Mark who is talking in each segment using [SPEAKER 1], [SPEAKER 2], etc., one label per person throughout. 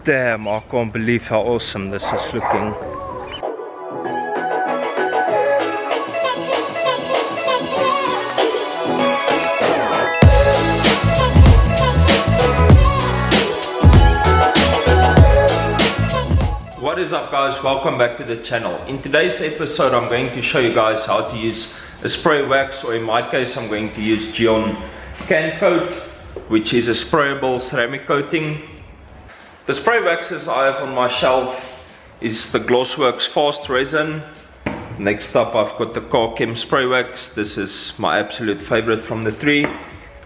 [SPEAKER 1] Damn, I can't believe how awesome this is looking. What is up guys, welcome back to the channel. In today's episode I'm going to show you guys how to use a spray wax, or in my case I'm going to use Gyeon Cancoat, which is a sprayable ceramic coating. The spray waxes I have on my shelf is the Glossworks Fast Resin. Next up I've got the Chem spray wax. This is my absolute favorite from the three.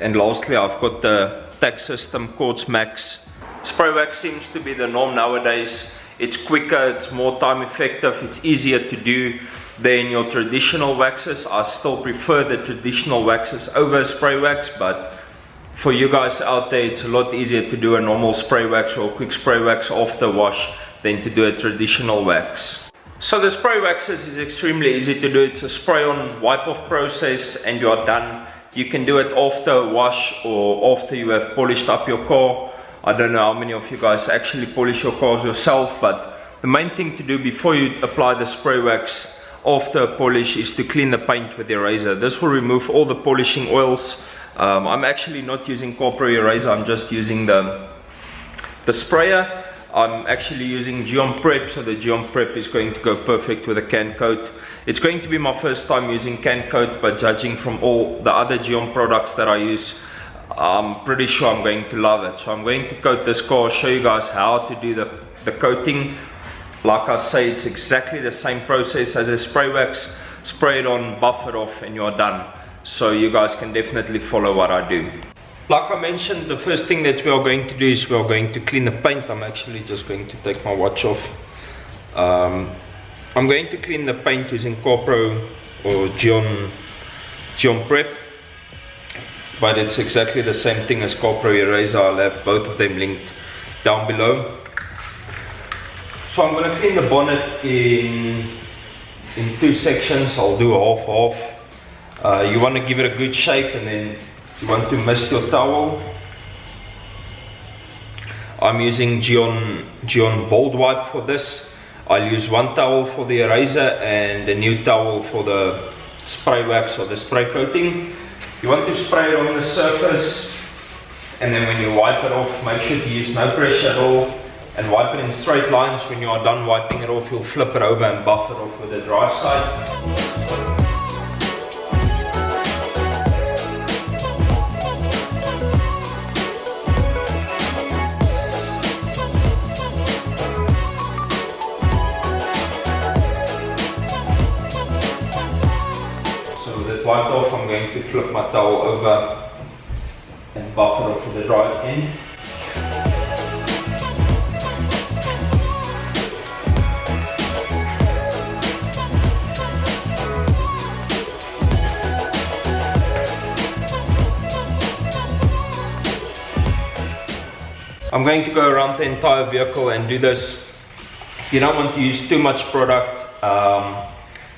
[SPEAKER 1] And lastly I've got the Tag System Quartz Max. Spray wax seems to be the norm nowadays. It's quicker, it's more time effective, it's easier to do than your traditional waxes. I still prefer the traditional waxes over spray wax, but for you guys out there, it's a lot easier to do a normal spray wax or a quick spray wax after wash than to do a traditional wax. So the spray waxes is extremely easy to do. It's a spray on wipe off process and you are done. You can do it after a wash or after you have polished up your car. I don't know how many of you guys actually polish your cars yourself, but the main thing to do before you apply the spray wax after a polish is to clean the paint with the eraser. This will remove all the polishing oils. I'm actually not using copper eraser, I'm just using the sprayer. I'm actually using Gyeon Prep, so the Gyeon Prep is going to go perfect with a Cancoat. It's going to be my first time using Cancoat, but judging from all the other Gyeon products that I use, I'm pretty sure I'm going to love it. So I'm going to coat this car, show you guys how to do the coating. Like I say, it's exactly the same process as a spray wax. Spray it on, buff it off, and you're done. So you guys can definitely follow what I do. Like I mentioned, the first thing that we are going to do is we are going to clean the paint. I'm actually just going to take my watch off. I'm going to clean the paint using Copro or Gyeon Prep, but it's exactly the same thing as Copro eraser. I'll have both of them linked down below. So I'm going to clean the bonnet in two sections. I'll do half. You want to give it a good shape, and then you want to mist your towel. I'm using Gyeon Bold Wipe for this. I'll use one towel for the eraser and a new towel for the spray wax or the spray coating. You want to spray it on the surface, and then when you wipe it off, make sure to use no pressure at all and wipe it in straight lines. When you are done wiping it off, you'll flip it over and buff it off with the dry side. Wiped off, I'm going to flip my towel over and buff it off with the dry end. I'm going to go around the entire vehicle and do this. You don't want to use too much product.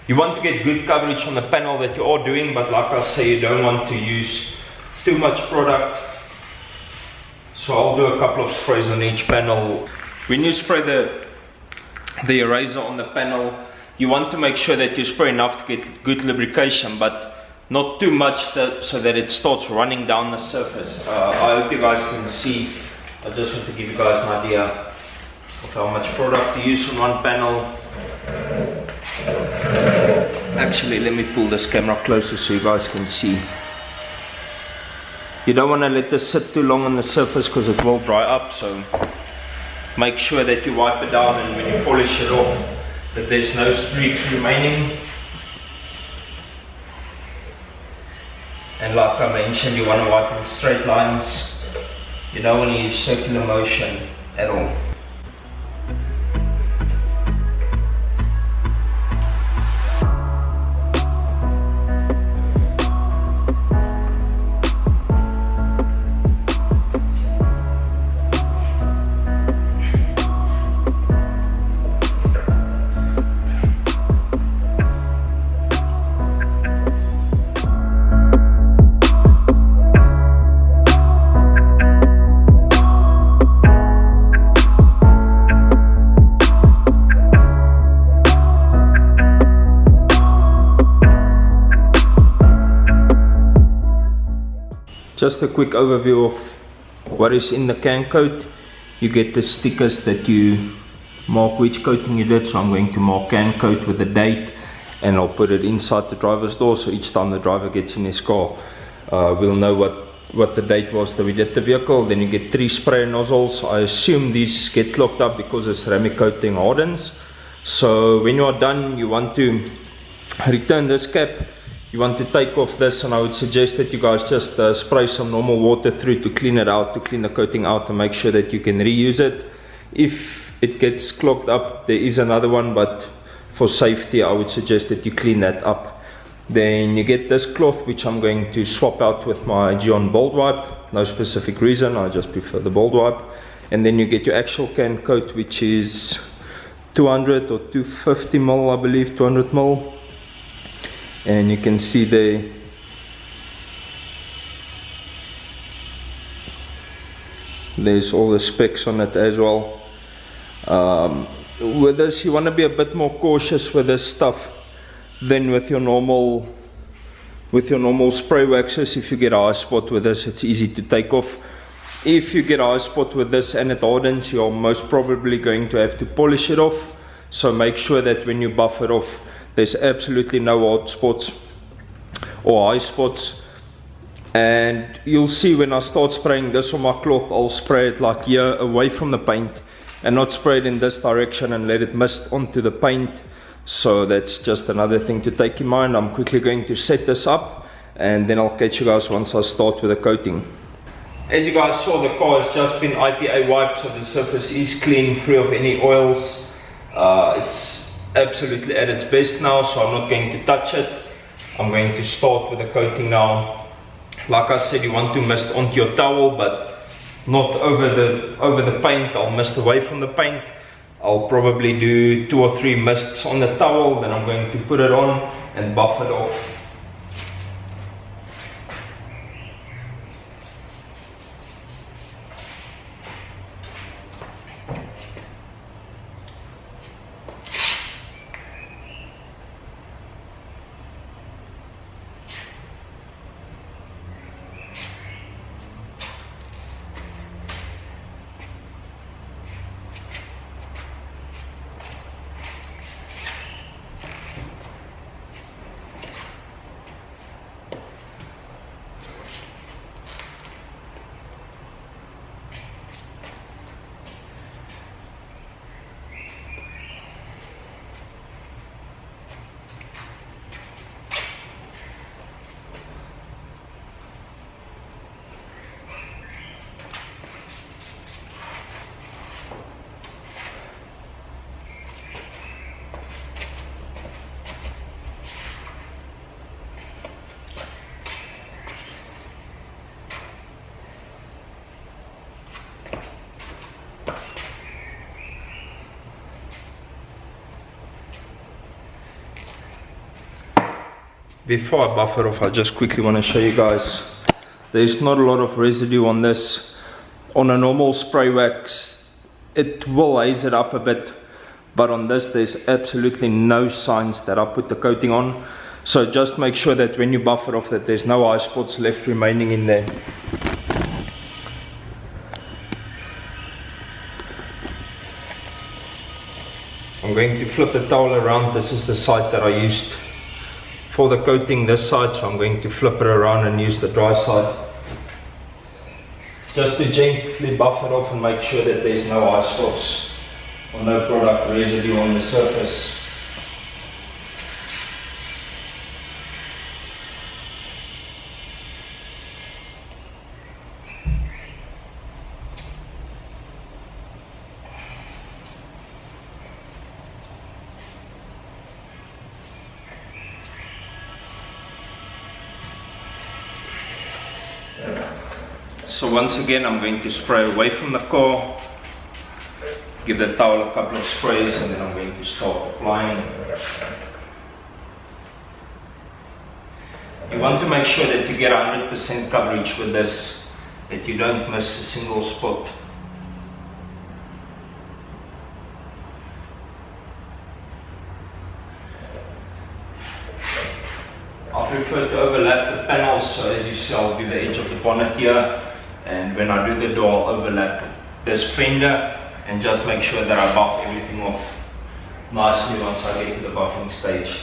[SPEAKER 1] You want to get good coverage on the panel that you are doing, but like I say, you don't want to use too much product. So I'll do a couple of sprays on each panel. When you spray the eraser on the panel, you want to make sure that you spray enough to get good lubrication, but not too much so that it starts running down the surface. I hope you guys can see. I just want to give you guys an idea of how much product to use on one panel. Actually, let me pull this camera closer so you guys can see. You don't want to let this sit too long on the surface because it will dry up, so make sure that you wipe it down, and when you polish it off that there's no streaks remaining. And like I mentioned, you want to wipe in straight lines. You don't want to use circular motion at all. just a quick overview of what is in the Cancoat. You get the stickers that you mark which coating you did. So I'm going to mark Cancoat with the date, and I'll put it inside the driver's door, so each time the driver gets in his car, we'll know what the date was that we did the vehicle. Then you get 3 spray nozzles. I assume these get clogged up because the ceramic coating hardens. So when you are done, you want to return this cap. You want to take off this, and I would suggest that you guys just spray some normal water through to clean it out, to clean the coating out, and make sure that you can reuse it. If it gets clogged up, there is another one, but for safety I would suggest that you clean that up. Then you get this cloth, which I'm going to swap out with my Gyeon bolt wipe. No specific reason, I just prefer the bolt wipe. And then you get your actual Cancoat, which is 200 or 250 ml, I believe, 200 ml. And you can see there's all the specs on it as well. With this, you want to be a bit more cautious with this stuff than with your normal spray waxes. If you get a high spot with this, it's easy to take off. If you get a high spot with this and it hardens, you're most probably going to have to polish it off. So make sure that when you buff it off, there's absolutely no hard spots or high spots. And you'll see when I start spraying this on my cloth, I'll spray it like here away from the paint and not spray it in this direction and let it mist onto the paint. So that's just another thing to take in mind. I'm quickly going to set this up, and then I'll catch you guys once I start with the coating. As you guys saw, the car has just been IPA wiped, so the surface is clean, free of any oils. It's absolutely at its best now, so I'm not going to touch it. I'm going to start with the coating now. Like I said, you want to mist onto your towel, but not over the paint. I'll mist away from the paint. I'll probably do 2 or 3 mists on the towel, then I'm going to put it on and buff it off. Before I buff it off, I just quickly want to show you guys, there's not a lot of residue on this. On a normal spray wax, it will haze it up a bit, but on this there's absolutely no signs that I put the coating on. So just make sure that when you buff it off, that there's no eye spots left remaining in there. I'm going to flip the towel around. This is the side that I used for the coating, this side, so I'm going to flip it around and use the dry side. Just to gently buff it off and make sure that there's no eye spots or no product residue on the surface. So once again, I'm going to spray away from the car, give the towel a couple of sprays, and then I'm going to start applying. You want to make sure that you get 100% coverage with this, that you don't miss a single spot. I prefer to overlap the panels, so as you see I'll do the edge of the bonnet here, and when I do the door I'll overlap this fender and just make sure that I buff everything off nicely once I get to the buffing stage.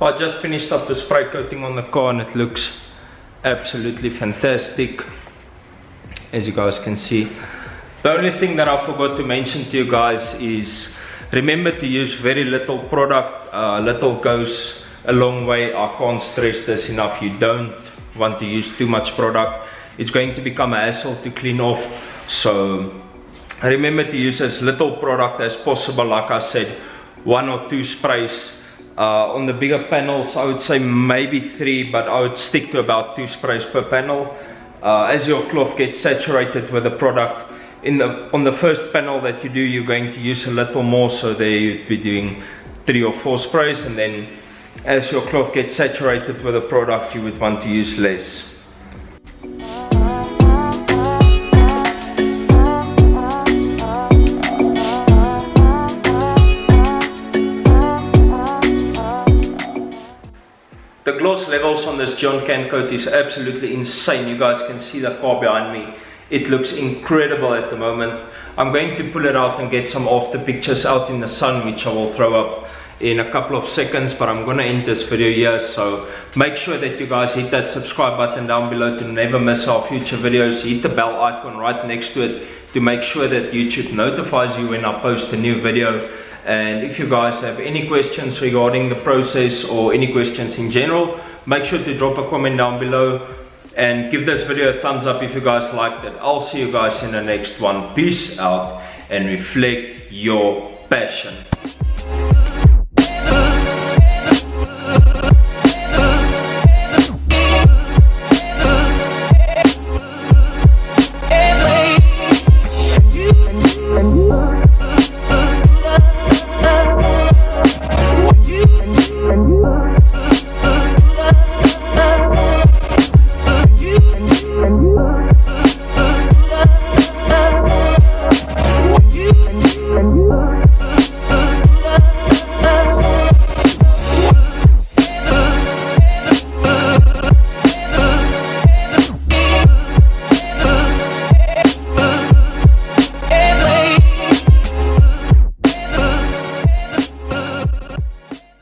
[SPEAKER 1] I just finished up the spray coating on the car and it looks absolutely fantastic, as you guys can see. The only thing that I forgot to mention to you guys is remember to use very little product. Little goes a long way. I can't stress this enough. You don't want to use too much product. It's going to become a hassle to clean off. So remember to use as little product as possible. Like I said, 1 or 2 sprays. On the bigger panels I would say maybe 3, but I would stick to about 2 sprays per panel. As your cloth gets saturated with the product, on the first panel that you do, you're going to use a little more, so there you'd be doing 3 or 4 sprays, and then as your cloth gets saturated with the product, you would want to use less. The gloss levels on this Gyeon Cancoat is absolutely insane. You guys can see the car behind me. It looks incredible at the moment. I'm going to pull it out and get some after pictures out in the sun, which I will throw up in a couple of seconds, but I'm going to end this video here. So make sure that you guys hit that subscribe button down below to never miss our future videos. Hit the bell icon right next to it to make sure that YouTube notifies you when I post a new video. And if you guys have any questions regarding the process or any questions in general, make sure to drop a comment down below and give this video a thumbs up if you guys liked it. I'll see you guys in the next one. Peace out and reflect your passion.